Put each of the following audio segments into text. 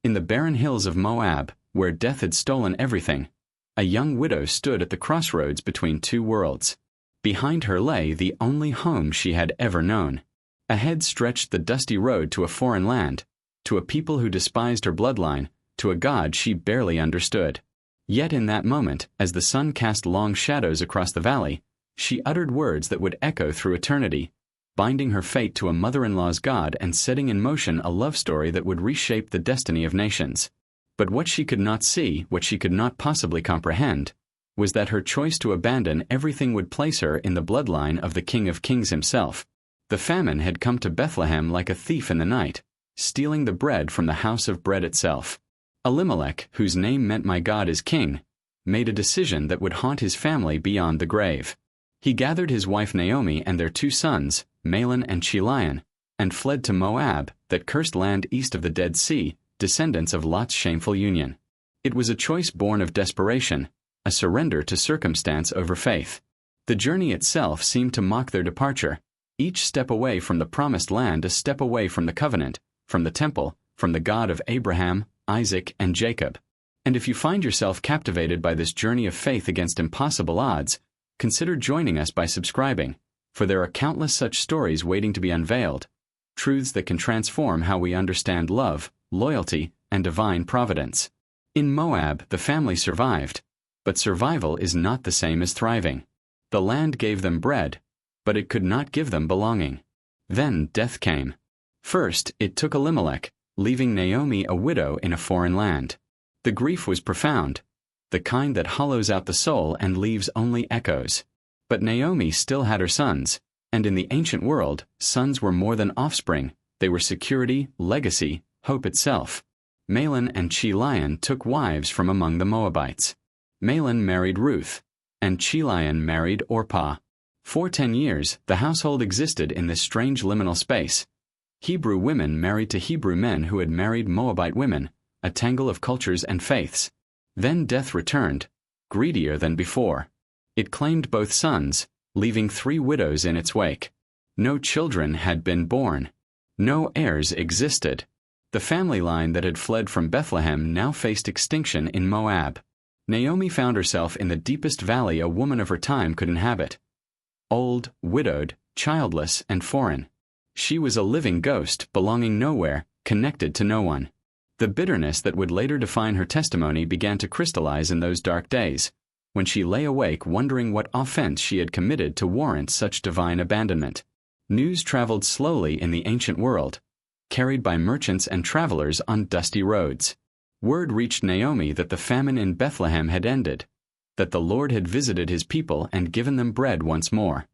In the barren hills of Moab, where death had stolen everything, a young widow stood at the crossroads between two worlds. Behind her lay the only home she had ever known. Ahead stretched the dusty road to a foreign land, to a people who despised her bloodline, to a God she barely understood. Yet in that moment, as the sun cast long shadows across the valley, she uttered words that would echo through eternity, binding her fate to a mother-in-law's God and setting in motion a love story that would reshape the destiny of nations. But what she could not see, what she could not possibly comprehend, was that her choice to abandon everything would place her in the bloodline of the King of Kings himself. The famine had come to Bethlehem like a thief in the night, stealing the bread from the house of bread itself. Elimelech, whose name meant "My God is King," made a decision that would haunt his family beyond the grave. He gathered his wife Naomi and their two sons, Mahlon and Chilion, and fled to Moab, that cursed land east of the Dead Sea, descendants of Lot's shameful union. It was a choice born of desperation, a surrender to circumstance over faith. The journey itself seemed to mock their departure, each step away from the promised land a step away from the covenant, from the temple, from the God of Abraham, Isaac, and Jacob. And if you find yourself captivated by this journey of faith against impossible odds, consider joining us by subscribing, for there are countless such stories waiting to be unveiled, truths that can transform how we understand love, loyalty, and divine providence. In Moab, the family survived, but survival is not the same as thriving. The land gave them bread, but it could not give them belonging. Then death came. First, it took Elimelech, leaving Naomi a widow in a foreign land. The grief was profound, the kind that hollows out the soul and leaves only echoes. But Naomi still had her sons, and in the ancient world, sons were more than offspring, they were security, legacy, hope itself. Mahlon and Chilion took wives from among the Moabites. Mahlon married Ruth, and Chilion married Orpah. For 10 years, the household existed in this strange liminal space. Hebrew women married to Hebrew men who had married Moabite women, a tangle of cultures and faiths. Then death returned, greedier than before. It claimed both sons, leaving 3 widows in its wake. No children had been born. No heirs existed. The family line that had fled from Bethlehem now faced extinction in Moab. Naomi found herself in the deepest valley a woman of her time could inhabit. Old, widowed, childless, and foreign. She was a living ghost, belonging nowhere, connected to no one. The bitterness that would later define her testimony began to crystallize in those dark days, when she lay awake wondering what offense she had committed to warrant such divine abandonment. News traveled slowly in the ancient world, carried by merchants and travelers on dusty roads. Word reached Naomi that the famine in Bethlehem had ended, that the Lord had visited his people and given them bread once more.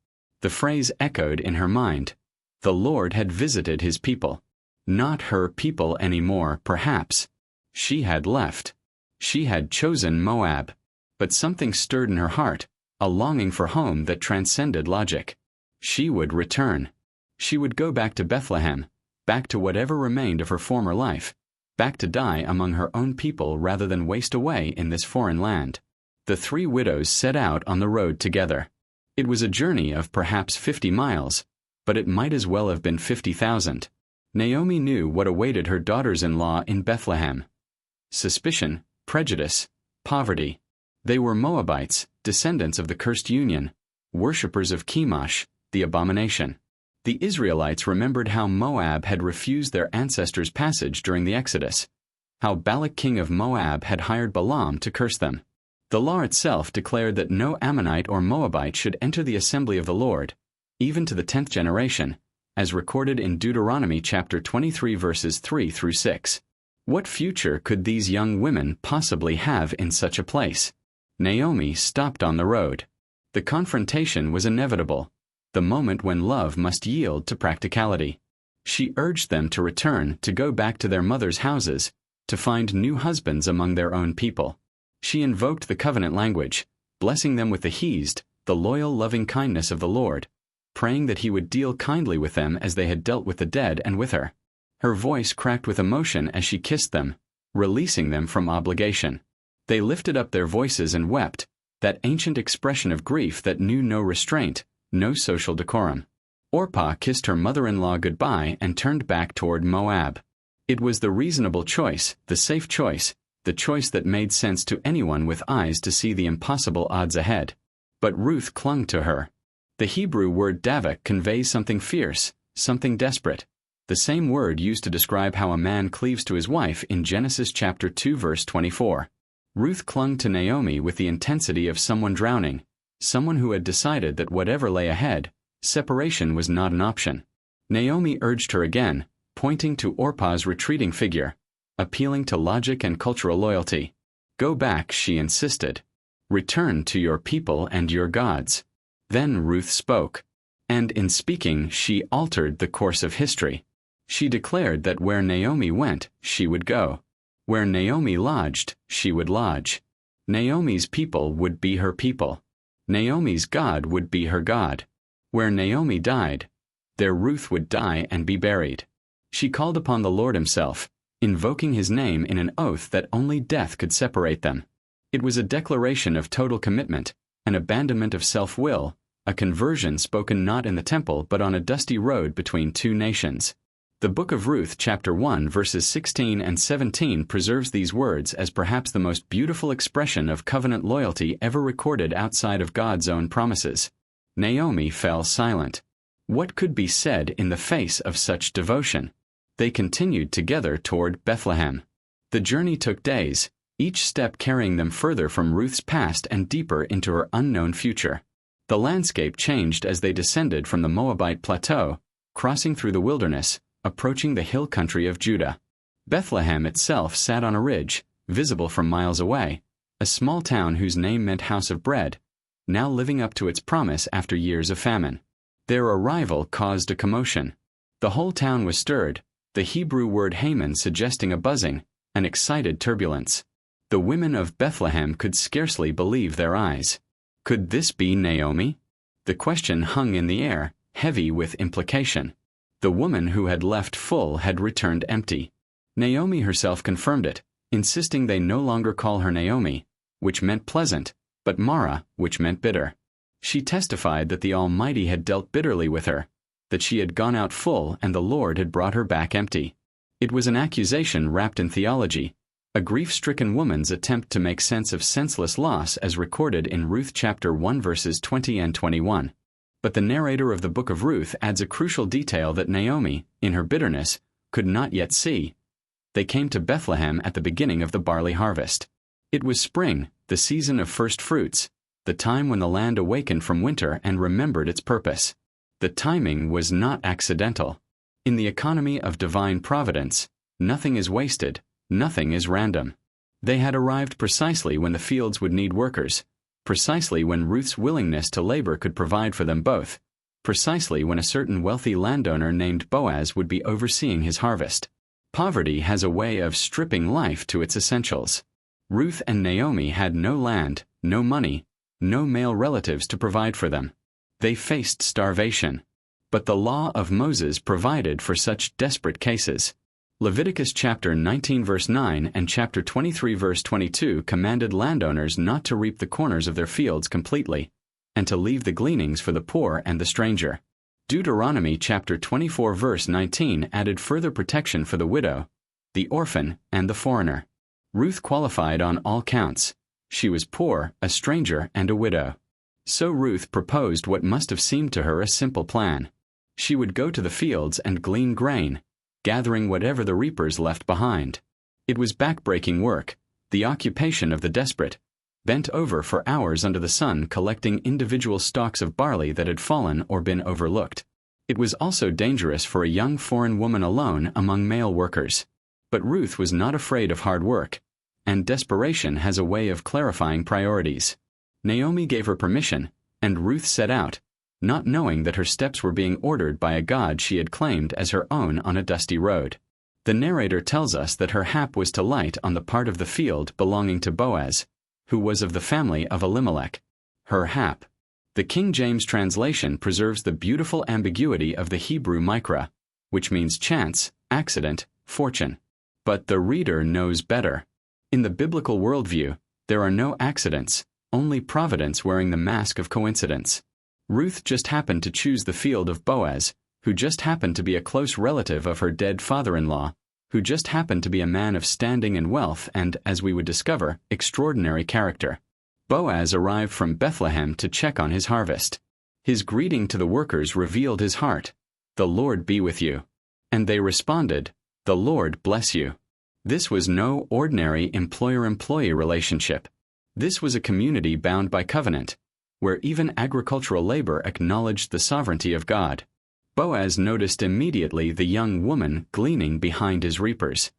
The phrase echoed in her mind. The Lord had visited his people. Not her people anymore, perhaps. She had left. She had chosen Moab. But something stirred in her heart, a longing for home that transcended logic. She would return. She would go back to Bethlehem, back to whatever remained of her former life, back to die among her own people rather than waste away in this foreign land. The 3 widows set out on the road together. It was a journey of perhaps 50 miles, but it might as well have been 50,000. Naomi knew what awaited her daughters-in-law in Bethlehem. Suspicion, prejudice, poverty. They were Moabites, descendants of the cursed union, worshippers of Chemosh, the abomination. The Israelites remembered how Moab had refused their ancestors' passage during the Exodus, how Balak king of Moab had hired Balaam to curse them. The law itself declared that no Ammonite or Moabite should enter the assembly of the Lord, even to the 10th generation, as recorded in Deuteronomy chapter 23 verses 3 through 6. What future could these young women possibly have in such a place? Naomi stopped on the road. The confrontation was inevitable, the moment when love must yield to practicality. She urged them to return, to go back to their mothers' houses, to find new husbands among their own people. She invoked the covenant language, blessing them with the hesed, the loyal loving kindness of the Lord, praying that he would deal kindly with them as they had dealt with the dead and with her. Her voice cracked with emotion as she kissed them, releasing them from obligation. They lifted up their voices and wept, that ancient expression of grief that knew no restraint, no social decorum. Orpah kissed her mother-in-law goodbye and turned back toward Moab. It was the reasonable choice, the safe choice, the choice that made sense to anyone with eyes to see the impossible odds ahead. But Ruth clung to her. The Hebrew word davak conveys something fierce, something desperate. The same word used to describe how a man cleaves to his wife in Genesis chapter 2 verse 24. Ruth clung to Naomi with the intensity of someone drowning, someone who had decided that whatever lay ahead, separation was not an option. Naomi urged her again, pointing to Orpah's retreating figure, appealing to logic and cultural loyalty. Go back, she insisted. Return to your people and your gods. Then Ruth spoke. And in speaking, she altered the course of history. She declared that where Naomi went, she would go. Where Naomi lodged, she would lodge. Naomi's people would be her people. Naomi's God would be her God. Where Naomi died, there Ruth would die and be buried. She called upon the Lord himself, invoking his name in an oath that only death could separate them. It was a declaration of total commitment, an abandonment of self-will, a conversion spoken not in the temple but on a dusty road between two nations. The book of Ruth chapter 1 verses 16 and 17 preserves these words as perhaps the most beautiful expression of covenant loyalty ever recorded outside of God's own promises. Naomi fell silent. What could be said in the face of such devotion? They continued together toward Bethlehem. The journey took days, each step carrying them further from Ruth's past and deeper into her unknown future. The landscape changed as they descended from the Moabite plateau, crossing through the wilderness, approaching the hill country of Judah. Bethlehem itself sat on a ridge, visible from miles away, a small town whose name meant house of bread, now living up to its promise after years of famine. Their arrival caused a commotion. The whole town was stirred, the Hebrew word Haman suggesting a buzzing, an excited turbulence. The women of Bethlehem could scarcely believe their eyes. Could this be Naomi? The question hung in the air, heavy with implication. The woman who had left full had returned empty. Naomi herself confirmed it, insisting they no longer call her Naomi, which meant pleasant, but Mara, which meant bitter. She testified that the Almighty had dealt bitterly with her, that she had gone out full and the Lord had brought her back empty. It was an accusation wrapped in theology, a grief-stricken woman's attempt to make sense of senseless loss as recorded in Ruth chapter 1 verses 20 and 21. But the narrator of the book of Ruth adds a crucial detail that Naomi, in her bitterness, could not yet see. They came to Bethlehem at the beginning of the barley harvest. It was spring, the season of first fruits, the time when the land awakened from winter and remembered its purpose. The timing was not accidental. In the economy of divine providence, nothing is wasted, nothing is random. They had arrived precisely when the fields would need workers, precisely when Ruth's willingness to labor could provide for them both, precisely when a certain wealthy landowner named Boaz would be overseeing his harvest. Poverty has a way of stripping life to its essentials. Ruth and Naomi had no land, no money, no male relatives to provide for them. They faced starvation. But the law of Moses provided for such desperate cases. Leviticus chapter 19 verse 9 and chapter 23 verse 22 commanded landowners not to reap the corners of their fields completely, and to leave the gleanings for the poor and the stranger. Deuteronomy chapter 24 verse 19 added further protection for the widow, the orphan, and the foreigner. Ruth qualified on all counts. She was poor, a stranger, and a widow. So Ruth proposed what must have seemed to her a simple plan. She would go to the fields and glean grain, gathering whatever the reapers left behind. It was back-breaking work, the occupation of the desperate, bent over for hours under the sun collecting individual stalks of barley that had fallen or been overlooked. It was also dangerous for a young foreign woman alone among male workers. But Ruth was not afraid of hard work, and desperation has a way of clarifying priorities. Naomi gave her permission, and Ruth set out, not knowing that her steps were being ordered by a God she had claimed as her own on a dusty road. The narrator tells us that her hap was to light on the part of the field belonging to Boaz, who was of the family of Elimelech. Her hap. The King James translation preserves the beautiful ambiguity of the Hebrew mikra, which means chance, accident, fortune. But the reader knows better. In the biblical worldview, there are no accidents, only providence wearing the mask of coincidence. Ruth just happened to choose the field of Boaz, who just happened to be a close relative of her dead father-in-law, who just happened to be a man of standing and wealth and, as we would discover, extraordinary character. Boaz arrived from Bethlehem to check on his harvest. His greeting to the workers revealed his heart. "The Lord be with you." And they responded, "The Lord bless you." This was no ordinary employer-employee relationship. This was a community bound by covenant, where even agricultural labor acknowledged the sovereignty of God. Boaz noticed immediately the young woman gleaning behind his reapers.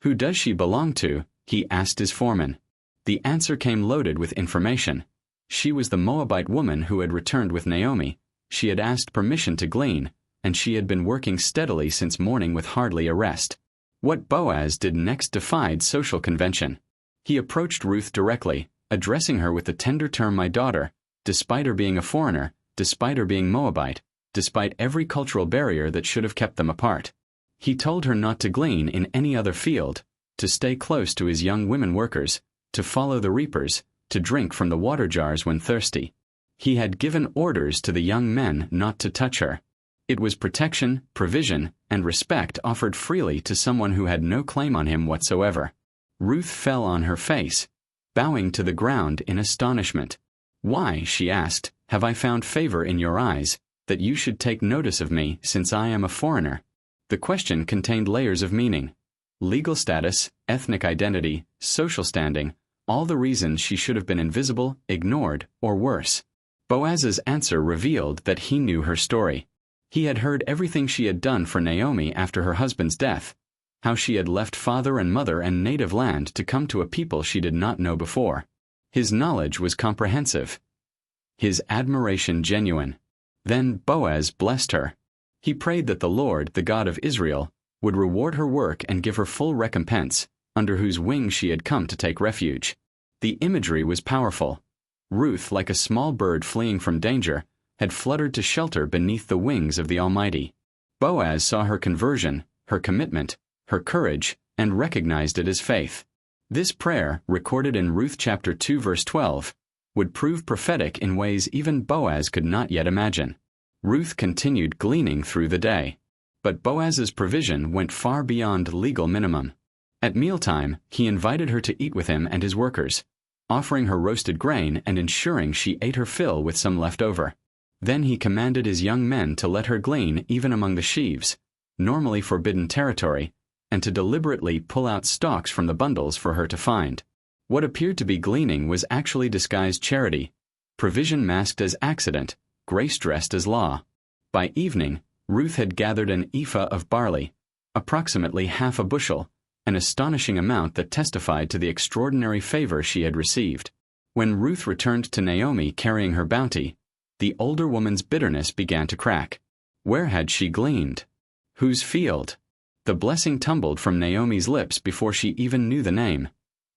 "Who does she belong to?" he asked his foreman. The answer came loaded with information. She was the Moabite woman who had returned with Naomi. She had asked permission to glean, and she had been working steadily since morning with hardly a rest. What Boaz did next defied social convention. He approached Ruth directly, addressing her with the tender term "my daughter," despite her being a foreigner, despite her being Moabite, despite every cultural barrier that should have kept them apart. He told her not to glean in any other field, to stay close to his young women workers, to follow the reapers, to drink from the water jars when thirsty. He had given orders to the young men not to touch her. It was protection, provision, and respect offered freely to someone who had no claim on him whatsoever. Ruth fell on her face, bowing to the ground in astonishment. "Why," she asked, "have I found favor in your eyes, that you should take notice of me, since I am a foreigner?" The question contained layers of meaning. Legal status, ethnic identity, social standing, all the reasons she should have been invisible, ignored, or worse. Boaz's answer revealed that he knew her story. He had heard everything she had done for Naomi after her husband's death, how she had left father and mother and native land to come to a people she did not know before. His knowledge was comprehensive. His admiration genuine. Then Boaz blessed her. He prayed that the Lord, the God of Israel, would reward her work and give her full recompense, under whose wings she had come to take refuge. The imagery was powerful. Ruth, like a small bird fleeing from danger, had fluttered to shelter beneath the wings of the Almighty. Boaz saw her conversion, her commitment, her courage, and recognized it as faith. This prayer, recorded in Ruth chapter 2 verse 12, would prove prophetic in ways even Boaz could not yet imagine. Ruth continued gleaning through the day. But Boaz's provision went far beyond legal minimum. At mealtime, he invited her to eat with him and his workers, offering her roasted grain and ensuring she ate her fill with some left over. Then he commanded his young men to let her glean even among the sheaves, normally forbidden territory, and to deliberately pull out stalks from the bundles for her to find. What appeared to be gleaning was actually disguised charity, provision masked as accident, grace dressed as law. By evening, Ruth had gathered an ephah of barley, approximately half a bushel, an astonishing amount that testified to the extraordinary favor she had received. When Ruth returned to Naomi carrying her bounty, the older woman's bitterness began to crack. Where had she gleaned? Whose field? The blessing tumbled from Naomi's lips before she even knew the name.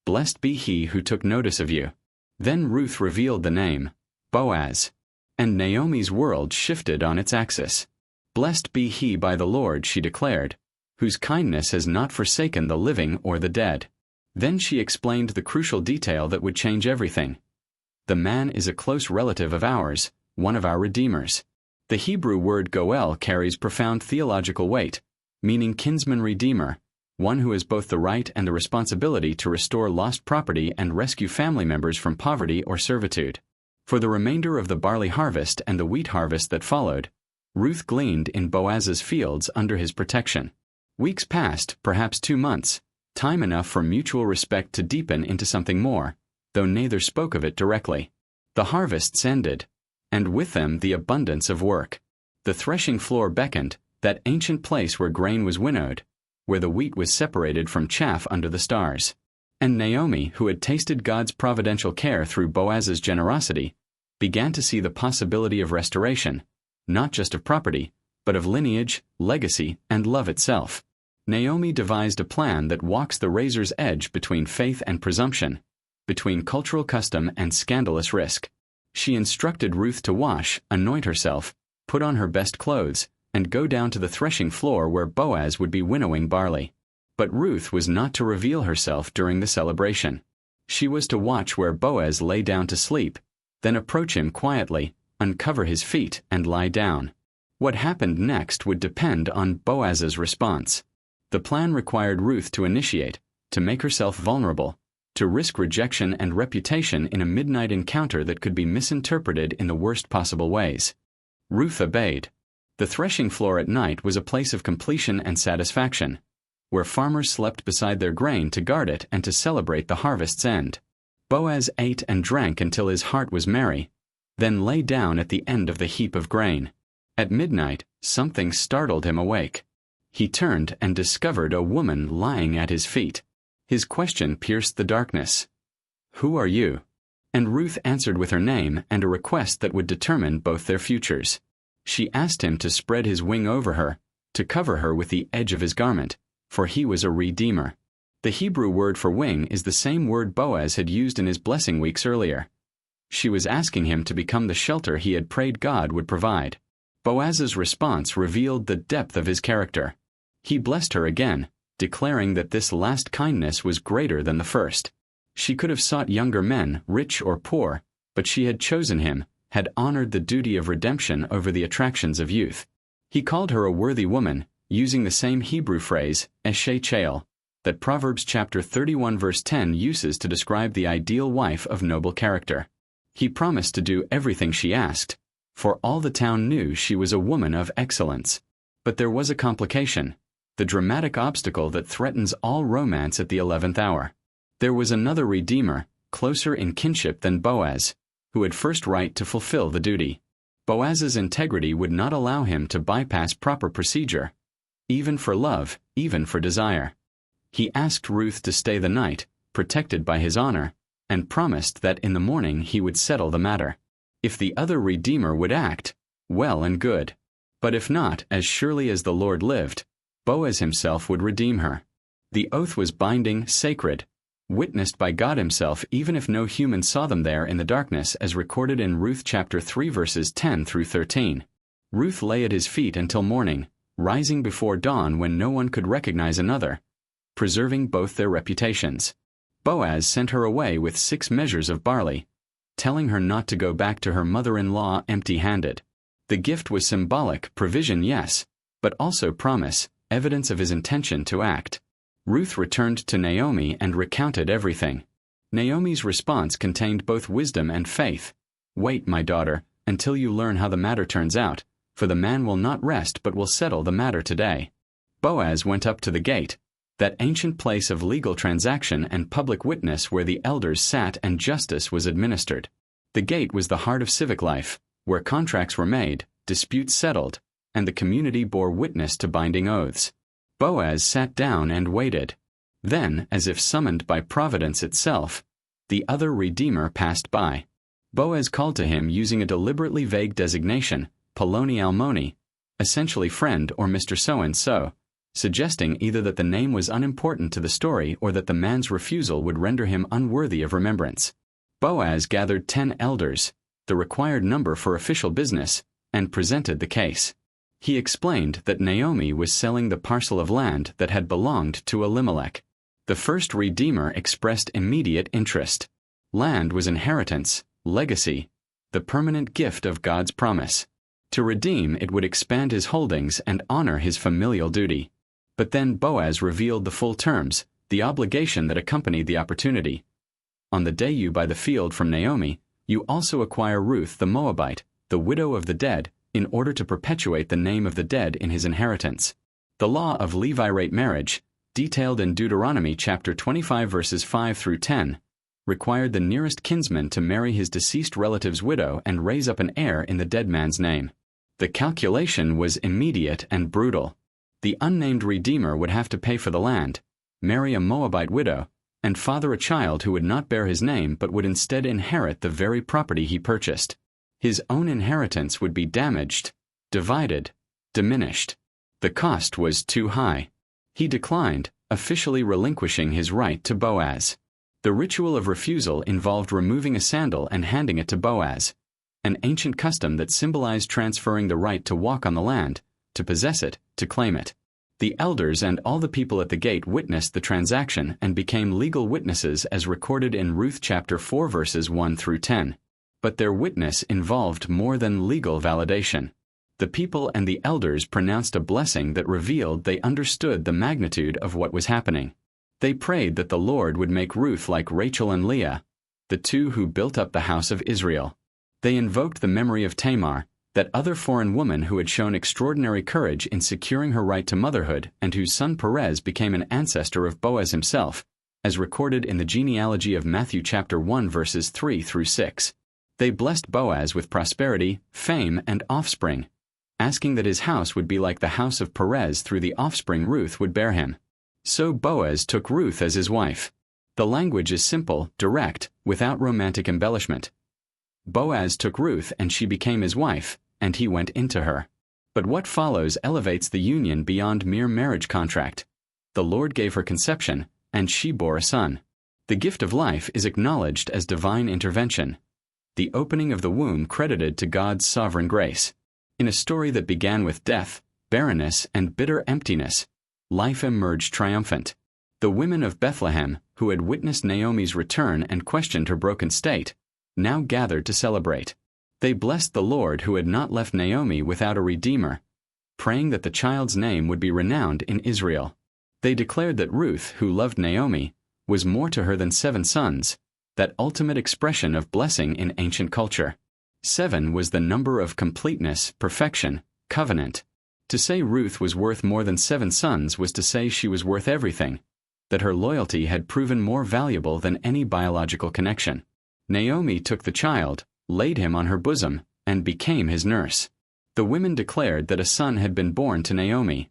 "Blessed be he who took notice of you." Then Ruth revealed the name, Boaz, and Naomi's world shifted on its axis. "Blessed be he by the Lord," she declared, "whose kindness has not forsaken the living or the dead." Then she explained the crucial detail that would change everything. The man is a close relative of ours, one of our redeemers. The Hebrew word goel carries profound theological weight, meaning kinsman-redeemer, one who has both the right and the responsibility to restore lost property and rescue family members from poverty or servitude. For the remainder of the barley harvest and the wheat harvest that followed, Ruth gleaned in Boaz's fields under his protection. Weeks passed, perhaps 2 months, time enough for mutual respect to deepen into something more, though neither spoke of it directly. The harvests ended, and with them the abundance of work. The threshing floor beckoned, that ancient place where grain was winnowed, where the wheat was separated from chaff under the stars. And Naomi, who had tasted God's providential care through Boaz's generosity, began to see the possibility of restoration, not just of property, but of lineage, legacy, and love itself. Naomi devised a plan that walks the razor's edge between faith and presumption, between cultural custom and scandalous risk. She instructed Ruth to wash, anoint herself, put on her best clothes, and go down to the threshing floor where Boaz would be winnowing barley. But Ruth was not to reveal herself during the celebration. She was to watch where Boaz lay down to sleep, then approach him quietly, uncover his feet, and lie down. What happened next would depend on Boaz's response. The plan required Ruth to initiate, to make herself vulnerable, to risk rejection and reputation in a midnight encounter that could be misinterpreted in the worst possible ways. Ruth obeyed. The threshing floor at night was a place of completion and satisfaction, where farmers slept beside their grain to guard it and to celebrate the harvest's end. Boaz ate and drank until his heart was merry, then lay down at the end of the heap of grain. At midnight, something startled him awake. He turned and discovered a woman lying at his feet. His question pierced the darkness. "Who are you?" And Ruth answered with her name and a request that would determine both their futures. She asked him to spread his wing over her, to cover her with the edge of his garment, for he was a redeemer. The Hebrew word for wing is the same word Boaz had used in his blessing weeks earlier. She was asking him to become the shelter he had prayed God would provide. Boaz's response revealed the depth of his character. He blessed her again, declaring that this last kindness was greater than the first. She could have sought younger men, rich or poor, but she had chosen him, had honored the duty of redemption over the attractions of youth. He called her a worthy woman, using the same Hebrew phrase, eshe chael, that Proverbs chapter 31 verse 10 uses to describe the ideal wife of noble character. He promised to do everything she asked, for all the town knew she was a woman of excellence. But there was a complication, the dramatic obstacle that threatens all romance at the 11th hour. There was another redeemer, closer in kinship than Boaz, who had first right to fulfill the duty. Boaz's integrity would not allow him to bypass proper procedure, even for love, even for desire. He asked Ruth to stay the night, protected by his honor, and promised that in the morning he would settle the matter. If the other redeemer would act, well and good. But if not, as surely as the Lord lived, Boaz himself would redeem her. The oath was binding, sacred, witnessed by God himself even if no human saw them there in the darkness, as recorded in Ruth chapter 3 verses 10 through 13. Ruth lay at his feet until morning, rising before dawn when no one could recognize another, preserving both their reputations. Boaz sent her away with 6 measures of barley, telling her not to go back to her mother-in-law empty-handed. The gift was symbolic, provision yes, but also promise, evidence of his intention to act. Ruth returned to Naomi and recounted everything. Naomi's response contained both wisdom and faith. "Wait, my daughter, until you learn how the matter turns out, for the man will not rest but will settle the matter today." Boaz went up to the gate, that ancient place of legal transaction and public witness where the elders sat and justice was administered. The gate was the heart of civic life, where contracts were made, disputes settled, and the community bore witness to binding oaths. Boaz sat down and waited. Then, as if summoned by providence itself, the other redeemer passed by. Boaz called to him using a deliberately vague designation, Poloni Almoni, essentially friend or Mr. So-and-so, suggesting either that the name was unimportant to the story or that the man's refusal would render him unworthy of remembrance. Boaz gathered 10 elders, the required number for official business, and presented the case. He explained that Naomi was selling the parcel of land that had belonged to Elimelech. The first redeemer expressed immediate interest. Land was inheritance, legacy, the permanent gift of God's promise. To redeem, it would expand his holdings and honor his familial duty. But then Boaz revealed the full terms, the obligation that accompanied the opportunity. On the day you buy the field from Naomi, you also acquire Ruth the Moabite, the widow of the dead, in order to perpetuate the name of the dead in his inheritance. The law of Levite marriage, detailed in Deuteronomy chapter 25 verses 5 through 10, required the nearest kinsman to marry his deceased relative's widow and raise up an heir in the dead man's name. The calculation was immediate and brutal. The unnamed redeemer would have to pay for the land, marry a Moabite widow, and father a child who would not bear his name but would instead inherit the very property he purchased. His own inheritance would be damaged, divided, diminished. The cost was too high. He declined, officially relinquishing his right to Boaz. The ritual of refusal involved removing a sandal and handing it to Boaz, an ancient custom that symbolized transferring the right to walk on the land, to possess it, to claim it. The elders and all the people at the gate witnessed the transaction and became legal witnesses as recorded in Ruth chapter 4 verses 1 through 10. But their witness involved more than legal validation. The people and the elders pronounced a blessing that revealed they understood the magnitude of what was happening. They prayed that the Lord would make Ruth like Rachel and Leah, the two who built up the house of Israel. They invoked the memory of Tamar, that other foreign woman who had shown extraordinary courage in securing her right to motherhood and whose son Perez became an ancestor of Boaz himself, as recorded in the genealogy of Matthew chapter 1 verses 3 through 6. They blessed Boaz with prosperity, fame, and offspring, asking that his house would be like the house of Perez through the offspring Ruth would bear him. So Boaz took Ruth as his wife. The language is simple, direct, without romantic embellishment. Boaz took Ruth and she became his wife, and he went into her. But what follows elevates the union beyond mere marriage contract. The Lord gave her conception, and she bore a son. The gift of life is acknowledged as divine intervention, the opening of the womb credited to God's sovereign grace. In a story that began with death, barrenness, and bitter emptiness, life emerged triumphant. The women of Bethlehem, who had witnessed Naomi's return and questioned her broken state, now gathered to celebrate. They blessed the Lord who had not left Naomi without a redeemer, praying that the child's name would be renowned in Israel. They declared that Ruth, who loved Naomi, was more to her than 7 sons, that ultimate expression of blessing in ancient culture. 7 was the number of completeness, perfection, covenant. To say Ruth was worth more than 7 sons was to say she was worth everything, that her loyalty had proven more valuable than any biological connection. Naomi took the child, laid him on her bosom, and became his nurse. The women declared that a son had been born to Naomi,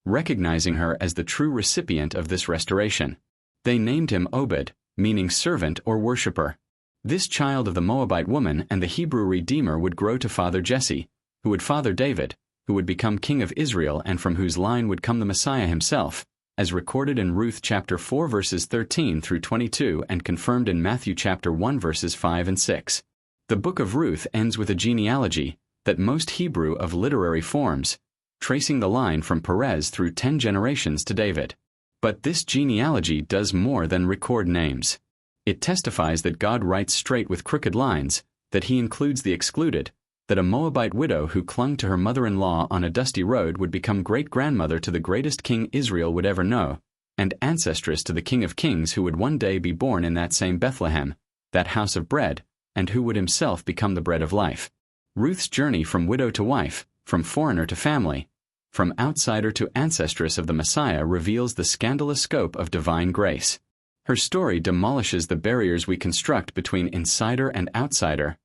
recognizing her as the true recipient of this restoration. They named him Obed, meaning servant or worshipper. This child of the Moabite woman and the Hebrew Redeemer would grow to father Jesse, who would father David, who would become king of Israel and from whose line would come the Messiah himself, as recorded in Ruth chapter 4 verses 13 through 22 and confirmed in Matthew chapter 1 verses 5 and 6. The book of Ruth ends with a genealogy, that most Hebrew of literary forms, tracing the line from Perez through 10 generations to David. But this genealogy does more than record names. It testifies that God writes straight with crooked lines, that he includes the excluded, that a Moabite widow who clung to her mother-in-law on a dusty road would become great-grandmother to the greatest king Israel would ever know, and ancestress to the King of Kings who would one day be born in that same Bethlehem, that house of bread, and who would himself become the bread of life. Ruth's journey from widow to wife, from foreigner to family, from outsider to ancestress of the Messiah reveals the scandalous scope of divine grace. Her story demolishes the barriers we construct between insider and outsider,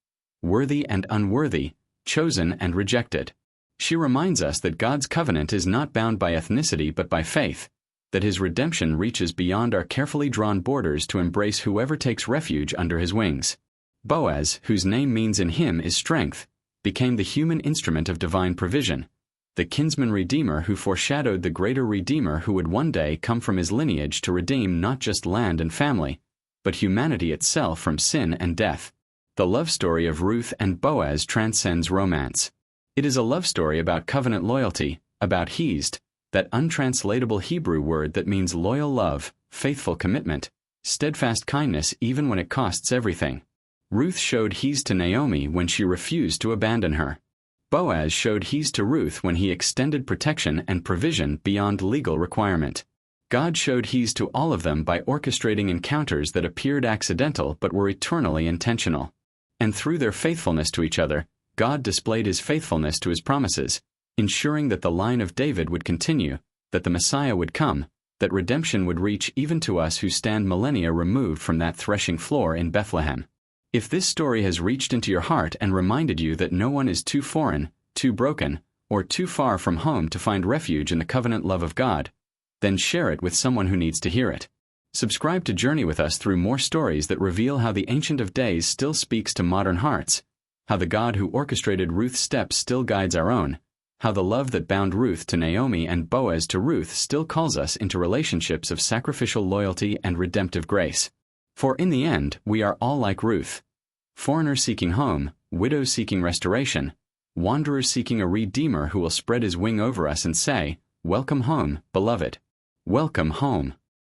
worthy and unworthy, chosen and rejected. She reminds us that God's covenant is not bound by ethnicity but by faith, that his redemption reaches beyond our carefully drawn borders to embrace whoever takes refuge under his wings. Boaz, whose name means in him is strength, became the human instrument of divine provision, the kinsman-redeemer who foreshadowed the greater Redeemer who would one day come from his lineage to redeem not just land and family, but humanity itself from sin and death. The love story of Ruth and Boaz transcends romance. It is a love story about covenant loyalty, about hesed, that untranslatable Hebrew word that means loyal love, faithful commitment, steadfast kindness even when it costs everything. Ruth showed hesed to Naomi when she refused to abandon her. Boaz showed hesed to Ruth when he extended protection and provision beyond legal requirement. God showed hesed to all of them by orchestrating encounters that appeared accidental but were eternally intentional. And through their faithfulness to each other, God displayed his faithfulness to his promises, ensuring that the line of David would continue, that the Messiah would come, that redemption would reach even to us who stand millennia removed from that threshing floor in Bethlehem. If this story has reached into your heart and reminded you that no one is too foreign, too broken, or too far from home to find refuge in the covenant love of God, then share it with someone who needs to hear it. Subscribe to journey with us through more stories that reveal how the Ancient of Days still speaks to modern hearts, how the God who orchestrated Ruth's steps still guides our own, how the love that bound Ruth to Naomi and Boaz to Ruth still calls us into relationships of sacrificial loyalty and redemptive grace. For in the end, we are all like Ruth, foreigners seeking home, widows seeking restoration, wanderers seeking a Redeemer who will spread his wing over us and say, "Welcome home, beloved. Welcome home."